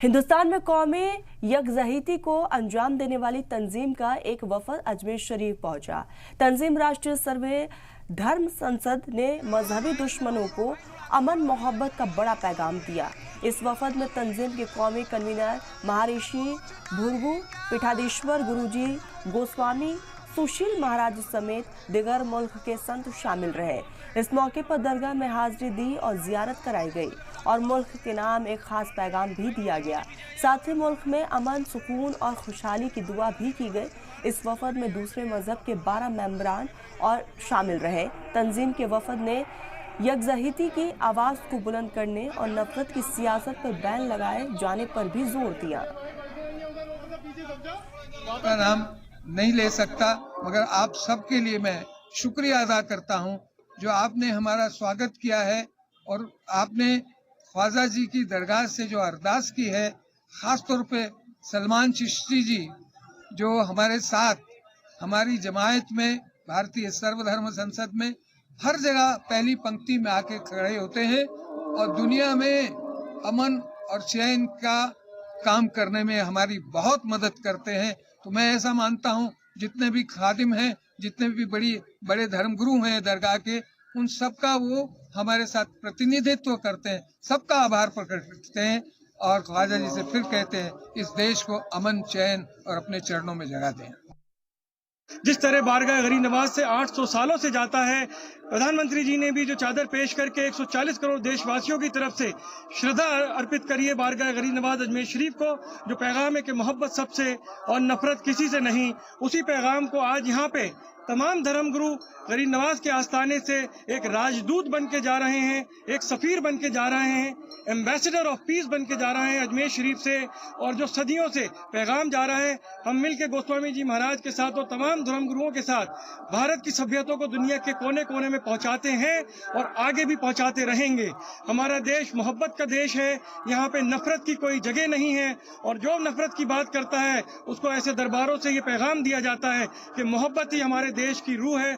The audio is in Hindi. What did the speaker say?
हिंदुस्तान में कौमी यकजहती को अंजाम देने वाली तंजीम का एक वफद अजमेर शरीफ पहुंचा। तंजीम राष्ट्रीय सर्वे धर्म संसद ने मजहबी दुश्मनों को अमन मोहब्बत का बड़ा पैगाम दिया। इस वफद में तंजीम के कौमी कन्वीनर महर्षि भृगु पीठाधीश्वर गुरुजी गोस्वामी सुशील महाराज समेत दिगर मुल्क के संत शामिल रहे। इस मौके पर दरगाह में हाजिरी दी और जियारत कराई गई और मुल्क के नाम एक खास पैगाम भी दिया गया। साथ ही मुल्क में अमन, सुकून और खुशहाली की दुआ भी की गई। इस वफद में दूसरे मजहब के 12 मेंबरान और शामिल रहे। तंजीम के वफद ने यकजहती की आवाज को बुलंद करने और नफरत की सियासत पर बैन लगाए जाने पर भी जोर दिया। नाम नहीं ले सकता, मगर आप सबके लिए मैं शुक्रिया अदा करता हूं जो आपने हमारा स्वागत किया है और आपने ख्वाजा जी की दरगाह से जो अरदास की है। खास तौर पे सलमान चिश्ती जी जो हमारे साथ हमारी जमायत में भारतीय सर्वधर्म संसद में हर जगह पहली पंक्ति में आके खड़े होते हैं और दुनिया में अमन और चैन का काम करने में हमारी बहुत मदद करते हैं। तो मैं ऐसा मानता हूं जितने भी खादिम हैं, जितने भी बड़े धर्मगुरु हैं दरगाह के, उन सबका वो हमारे साथ प्रतिनिधित्व करते हैं, सबका आभार प्रकट करते हैं और ख्वाजा जी से फिर कहते हैं इस देश को अमन, चैन और अपने चरणों में जगह दें। जिस तरह बारगाह गरीब नवाज से 800 सालों से जाता है, प्रधानमंत्री जी ने भी जो चादर पेश करके 140 करोड़ देशवासियों की तरफ से श्रद्धा अर्पित करी है बारगाह गरीब नवाज अजमेर शरीफ को, जो पैगाम है कि मोहब्बत सबसे और नफरत किसी से नहीं, उसी पैगाम को आज यहाँ पे तमाम धर्मगुरु गरीब नवाज के आस्थाने से एक राजदूत बन के जा रहे हैं, एक सफीर बन के जा रहे हैं, एम्बेसडर ऑफ पीस बन के जा रहे हैं अजमेर शरीफ से। और जो सदियों से पैगाम जा रहा है, हम मिलके गोस्वामी जी महाराज के साथ और तमाम धर्मगुरुओं के साथ भारत की सभ्यता को दुनिया के कोने कोने में पहुंचाते हैं और आगे भी पहुंचाते रहेंगे। हमारा देश मोहब्बत का देश है, यहाँ पे नफरत की कोई जगह नहीं है और जो नफरत की बात करता है उसको ऐसे दरबारों से ये पैगाम दिया जाता है कि मोहब्बत ही हमारे देश की रूह है।